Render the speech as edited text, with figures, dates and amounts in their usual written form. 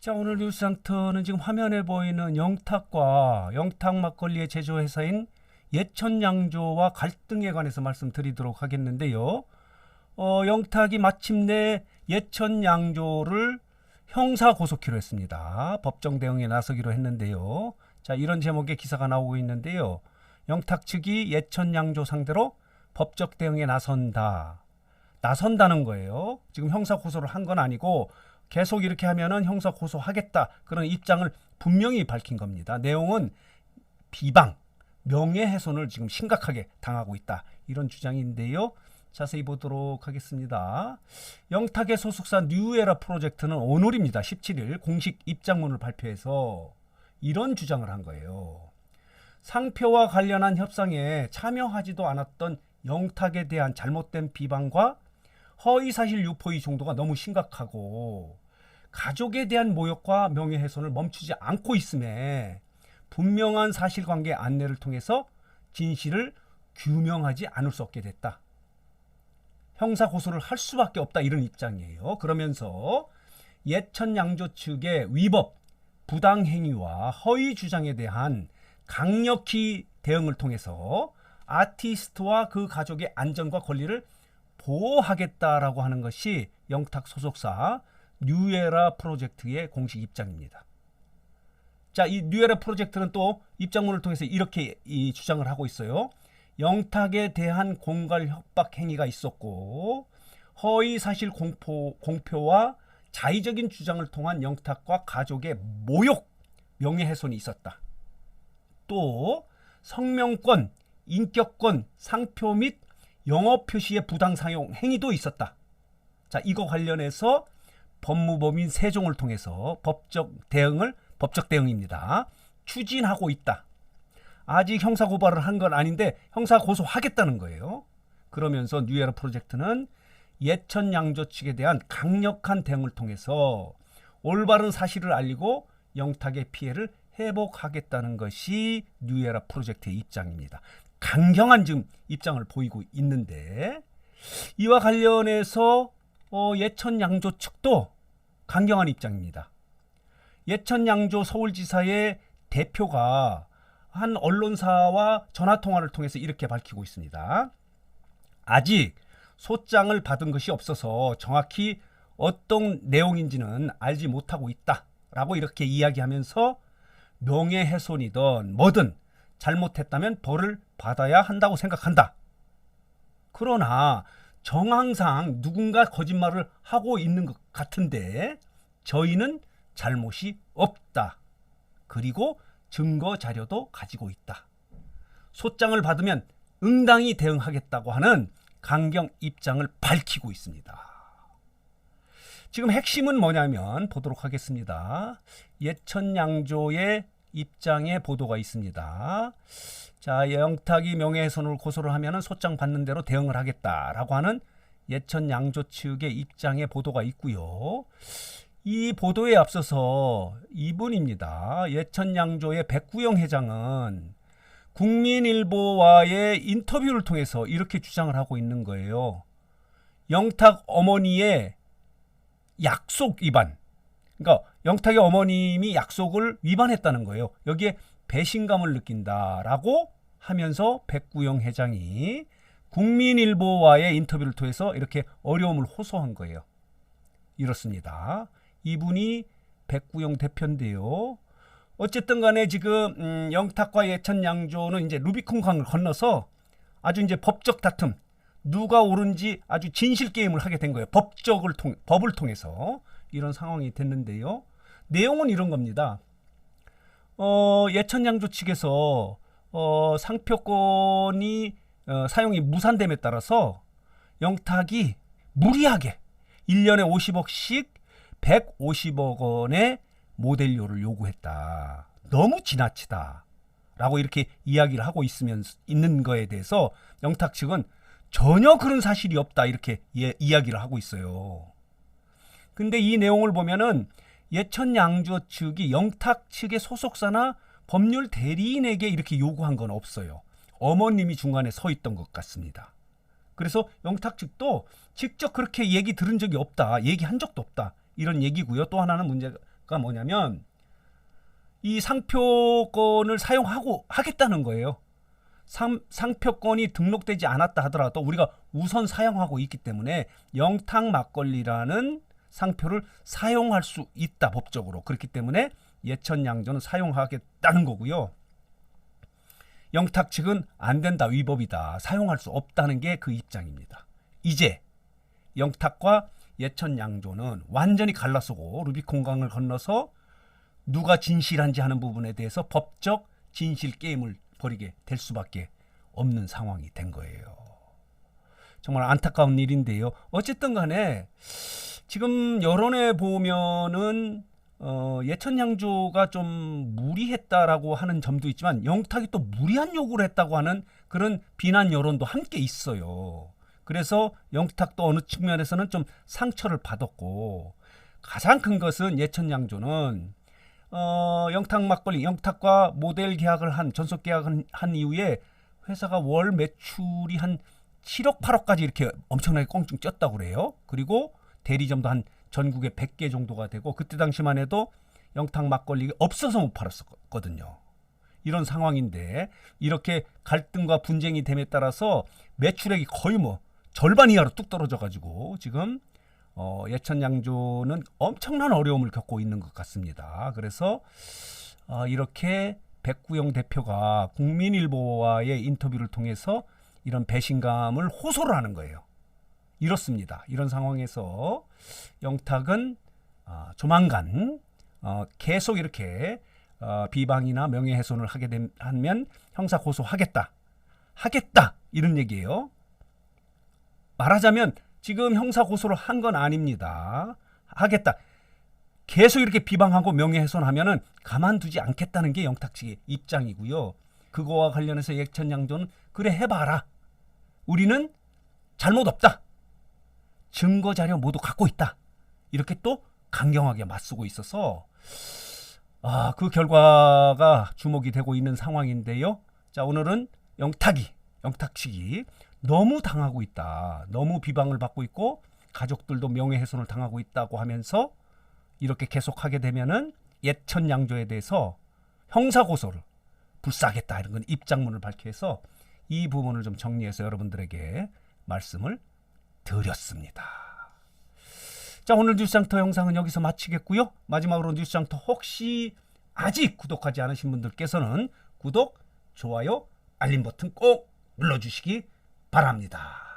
자, 오늘 뉴스상터는 지금 화면에 보이는 영탁과 영탁 막걸리의 제조회사인 예천양조와 갈등에 관해서 말씀드리도록 하겠는데요. 영탁이 마침내 예천양조를 형사 고소키로 했습니다. 법정 대응에 나서기로 했는데요. 자, 이런 제목의 기사가 나오고 있는데요. 영탁 측이 예천양조 상대로 법적 대응에 나선다는 거예요. 지금 형사 고소를 한 건 아니고 계속 이렇게 하면은 형사 고소하겠다, 그런 입장을 분명히 밝힌 겁니다. 내용은 비방, 명예훼손을 지금 심각하게 당하고 있다, 이런 주장인데요. 자세히 보도록 하겠습니다. 영탁의 소속사 뉴에라 프로젝트는 오늘입니다. 17일 공식 입장문을 발표해서 이런 주장을 한 거예요. 상표와 관련한 협상에 참여하지도 않았던 영탁에 대한 잘못된 비방과 허위사실 유포의 정도가 너무 심각하고 가족에 대한 모욕과 명예훼손을 멈추지 않고 있음에 분명한 사실관계 안내를 통해서 진실을 규명하지 않을 수 없게 됐다. 형사 고소를 할 수밖에 없다, 이런 입장이에요. 그러면서 예천양조 측의 위법, 부당행위와 허위 주장에 대한 강력히 대응을 통해서 아티스트와 그 가족의 안전과 권리를 보호하겠다라고 하는 것이 영탁 소속사 뉴에라 프로젝트의 공식 입장입니다. 자, 이 뉴에라 프로젝트는 또 입장문을 통해서 이렇게 이 주장을 하고 있어요. 영탁에 대한 공갈 협박 행위가 있었고 허위 사실 공표와 자의적인 주장을 통한 영탁과 가족의 모욕, 명예훼손이 있었다. 또 성명권, 인격권, 상표 및 영업 표시의 부당 사용 행위도 있었다. 자, 이거 관련해서 법무법인 세종을 통해서 법적 대응입니다. 추진하고 있다. 아직 형사 고발을 한 건 아닌데 형사 고소하겠다는 거예요. 그러면서 뉴에라 프로젝트는 예천양조 측에 대한 강력한 대응을 통해서 올바른 사실을 알리고 영탁의 피해를 회복하겠다는 것이 뉴에라 프로젝트의 입장입니다. 강경한 지금 입장을 보이고 있는데, 이와 관련해서 예천양조 측도 강경한 입장입니다. 예천양조 서울지사의 대표가 한 언론사와 전화통화를 통해서 이렇게 밝히고 있습니다. 아직 소장을 받은 것이 없어서 정확히 어떤 내용인지는 알지 못하고 있다라고 이렇게 이야기하면서 명예훼손이든 뭐든 잘못했다면 벌을 받아야 한다고 생각한다. 그러나 정황상 누군가 거짓말을 하고 있는 것 같은데 저희는 잘못이 없다. 그리고 증거 자료도 가지고 있다. 소장을 받으면 응당히 대응하겠다고 하는 강경 입장을 밝히고 있습니다. 지금 핵심은 뭐냐면 보도록 하겠습니다. 예천양조의 입장에 보도가 있습니다. 자, 영탁이 명예훼손을 고소를 하면 소장 받는 대로 대응을 하겠다라고 하는 예천양조 측의 입장에 보도가 있고요. 이 보도에 앞서서 이분입니다. 예천양조의 백구영 회장은 국민일보와의 인터뷰를 통해서 이렇게 주장을 하고 있는 거예요. 영탁 어머니의 약속 위반, 그러니까 영탁의 어머님이 약속을 위반했다는 거예요. 여기에 배신감을 느낀다라고 하면서 백구영 회장이 국민일보와의 인터뷰를 통해서 이렇게 어려움을 호소한 거예요. 이렇습니다. 이분이 백구영 대표인데요. 어쨌든 간에 지금 영탁과 예천양조는 이제 루비콘강을 건너서 아주 이제 법적 다툼, 누가 옳은지 아주 진실 게임을 하게 된 거예요. 법을 통해서 이런 상황이 됐는데요. 내용은 이런 겁니다. 예천양조 측에서 상표권이 사용이 무산됨에 따라서 영탁이 무리하게 1년에 50억씩 150억 원의 모델료를 요구했다. 너무 지나치다. 라고 이렇게 이야기를 하고 있는 거에 대해서 영탁 측은 전혀 그런 사실이 없다, 이렇게 이야기를 하고 있어요. 근데 이 내용을 보면은 예천양조 측이 영탁 측의 소속사나 법률 대리인에게 이렇게 요구한 건 없어요. 어머님이 중간에 서 있던 것 같습니다. 그래서 영탁 측도 직접 그렇게 얘기 들은 적이 없다, 얘기한 적도 없다, 이런 얘기고요. 또 하나는 문제가 상표가 뭐냐면 이 상표권을 사용하고 하겠다는 거예요. 상표권이 등록되지 않았다 하더라도 우리가 우선 사용하고 있기 때문에 영탁 막걸리라는 상표를 사용할 수 있다, 법적으로. 그렇기 때문에 예천양조는 사용하겠다는 거고요. 영탁 측은 안 된다, 위법이다, 사용할 수 없다는 게 그 입장입니다. 이제 영탁과 예천양조는 완전히 갈라서고 루비콘강을 건너서 누가 진실한지 하는 부분에 대해서 법적 진실 게임을 벌이게 될 수밖에 없는 상황이 된 거예요. 정말 안타까운 일인데요. 어쨌든 간에 지금 여론에 보면은 예천양조가 좀 무리했다라고 하는 점도 있지만 영탁이 또 무리한 요구를 했다고 하는 그런 비난 여론도 함께 있어요. 그래서 영탁도 어느 측면에서는 좀 상처를 받았고, 가장 큰 것은 예천양조는 영탁 막걸리, 영탁과 모델 계약을 한, 전속 계약을 한 이후에 회사가 월 매출이 한 7억 8억까지 이렇게 엄청나게 꽁충 쪘다고 그래요. 그리고 대리점도 한 전국에 100개 정도가 되고, 그때 당시만 해도 영탁 막걸리가 없어서 못 팔았었거든요. 이런 상황인데 이렇게 갈등과 분쟁이 됨에 따라서 매출액이 거의 뭐 절반 이하로 뚝 떨어져가지고 지금 예천양조는 엄청난 어려움을 겪고 있는 것 같습니다. 그래서 이렇게 백구영 대표가 국민일보와의 인터뷰를 통해서 이런 배신감을 호소를 하는 거예요. 이렇습니다. 이런 상황에서 영탁은 조만간 계속 이렇게 비방이나 명예훼손을 하게 되면 형사 고소하겠다. 이런 얘기예요. 말하자면 지금 형사 고소를 한 건 아닙니다. 하겠다. 계속 이렇게 비방하고 명예훼손하면은 가만두지 않겠다는 게 영탁 측의 입장이고요. 그거와 관련해서 예천양조는 그래 해봐라. 우리는 잘못 없다. 증거 자료 모두 갖고 있다. 이렇게 또 강경하게 맞서고 있어서 그 결과가 주목이 되고 있는 상황인데요. 자, 오늘은 영탁 측이 너무 당하고 있다. 너무 비방을 받고 있고 가족들도 명예훼손을 당하고 있다고 하면서 이렇게 계속하게 되면은 예천양조에 대해서 형사고소를 불사하겠다, 이런 건 입장문을 밝혀서 이 부분을 좀 정리해서 여러분들에게 말씀을 드렸습니다. 자, 오늘 뉴스장터 영상은 여기서 마치겠고요. 마지막으로 뉴스장터 혹시 아직 구독하지 않으신 분들께서는 구독, 좋아요, 알림 버튼 꼭 눌러주시기 바랍니다.